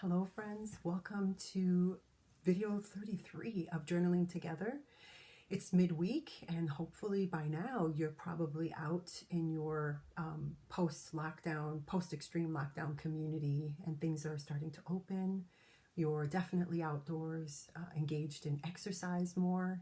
Hello friends, welcome to video 33 of Journaling Together. It's midweek and hopefully by now you're probably out in your post-lockdown, post-extreme lockdown community and things are starting to open. You're definitely outdoors, engaged in exercise more.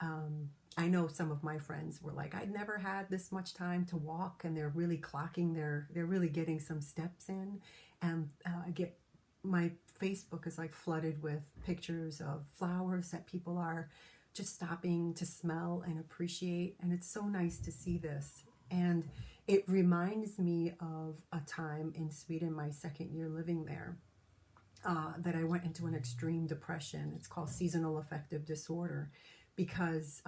I know some of my friends were like, I'd never had this much time to walk, and they're really clocking they're really getting some steps in. And I get my Facebook is like flooded with pictures of flowers that people are just stopping to smell and appreciate. And it's so nice to see this. And it reminds me of a time in Sweden, my second year living there, that I went into an extreme depression. It's called seasonal affective disorder because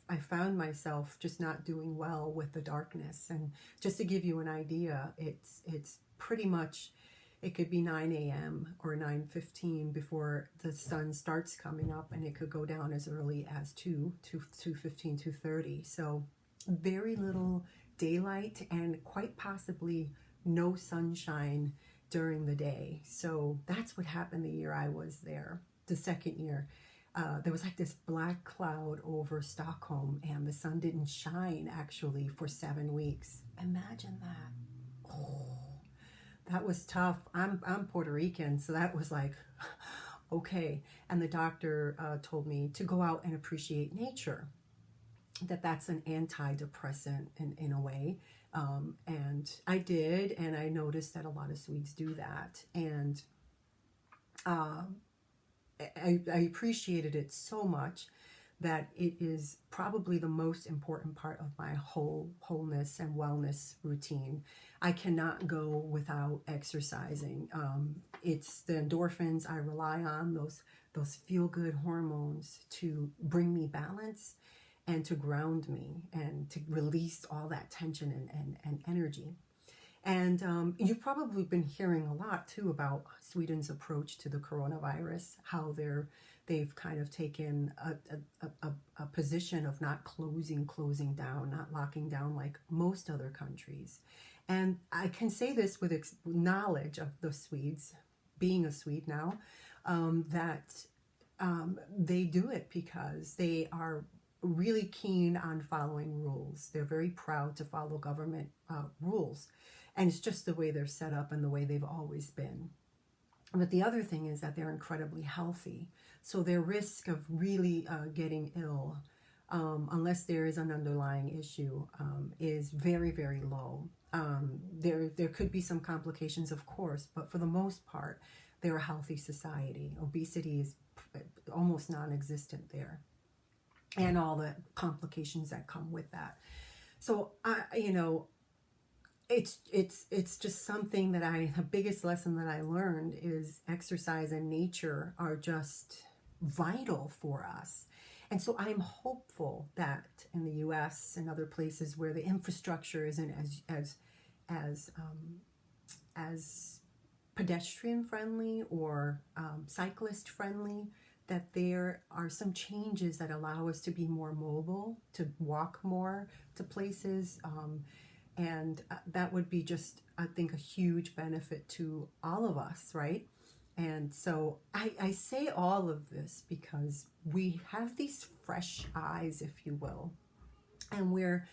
I found myself just not doing well with the darkness. And just to give you an idea, it's pretty much, it could be 9 a.m. or 9:15 before the sun starts coming up, and it could go down as early as 2:15, 2:30. So very little daylight and quite possibly no sunshine during the day. So that's what happened the year I was there, the second year. There was like this black cloud over Stockholm, and the sun didn't shine actually for 7 weeks. Imagine that. Oh, that was tough. I'm Puerto Rican, so that was like, okay. And the doctor told me to go out and appreciate nature, that's an antidepressant in a way. And I did, and I noticed that a lot of Swedes do that. And I appreciated it so much that it is probably the most important part of my wholeness and wellness routine. I cannot go without exercising. It's the endorphins I rely on, those feel-good hormones to bring me balance and to ground me and to release all that tension and energy. And you've probably been hearing a lot too about Sweden's approach to the coronavirus, how they've kind of taken a position of not closing down, not locking down like most other countries. And I can say this with knowledge of the Swedes, being a Swede now, that they do it because they are really keen on following rules. They're very proud to follow government rules. And it's just the way they're set up and the way they've always been. But the other thing is that they're incredibly healthy. So their risk of really getting ill, unless there is an underlying issue, is very, very low. There could be some complications, of course, but for the most part, they're a healthy society. Obesity is almost non-existent there, and all the complications that come with that. So it's just something that the biggest lesson that I learned is exercise and nature are just vital for us. And so I'm hopeful that in the US and other places where the infrastructure isn't as pedestrian friendly or cyclist friendly, that there are some changes that allow us to be more mobile, to walk more to places. And that would be just, I think, a huge benefit to all of us, right? And so I say all of this because we have these fresh eyes, if you will, and we're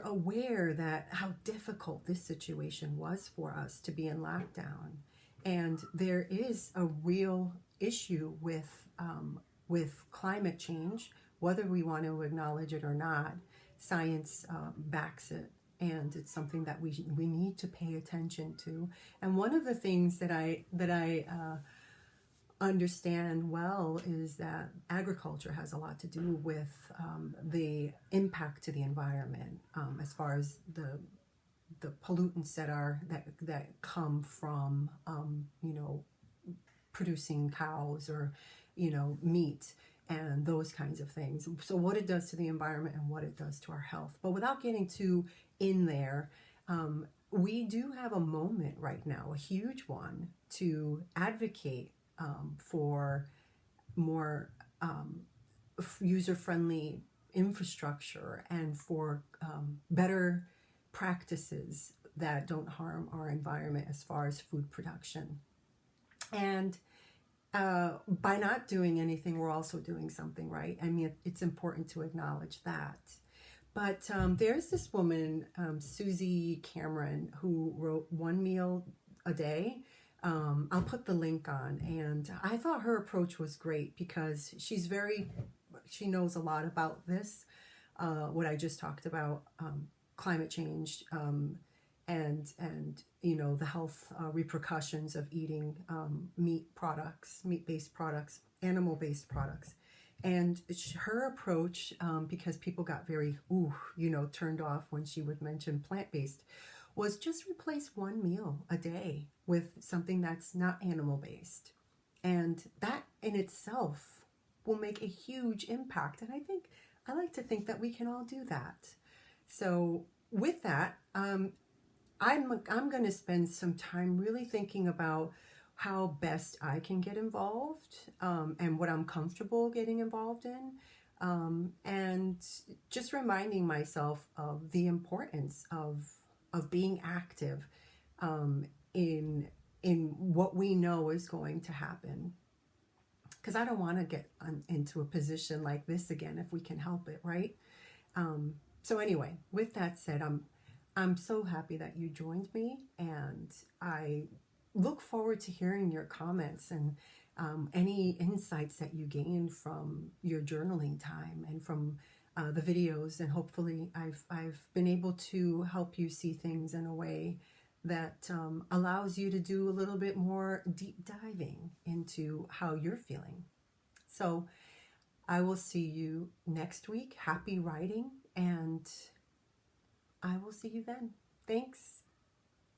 aware that how difficult this situation was for us to be in lockdown. And there is a real issue with climate change, whether we want to acknowledge it or not. Science backs it. And it's something that we need to pay attention to. And one of the things that I understand well is that agriculture has a lot to do with the impact to the environment, as far as the pollutants that come from producing cows or meat and those kinds of things. So what it does to the environment and what it does to our health. But without getting too in there, we do have a moment right now, a huge one, to advocate for more user-friendly infrastructure and for better practices that don't harm our environment as far as food production. And by not doing anything, we're also doing something, right? I mean, it's important to acknowledge that. But there's this woman, Susie Cameron, who wrote One Meal a Day. I'll put the link on. And I thought her approach was great because she knows a lot about this, what I just talked about, climate change, and the health repercussions of eating meat-based products, animal-based products. And her approach, because people got very turned off when she would mention plant-based, was just replace one meal a day with something that's not animal-based, and that in itself will make a huge impact. And I like to think that we can all do that. So with that, I'm going to spend some time really thinking about how best I can get involved, and what I'm comfortable getting involved in, and just reminding myself of the importance of being active, in what we know is going to happen. Because I don't want to get into a position like this again if we can help it, right? So anyway, with that said, I'm so happy that you joined me, and I look forward to hearing your comments and any insights that you gained from your journaling time and from the videos. And hopefully I've been able to help you see things in a way that allows you to do a little bit more deep diving into how you're feeling. So I will see you next week. Happy writing, and I will see you then. Thanks.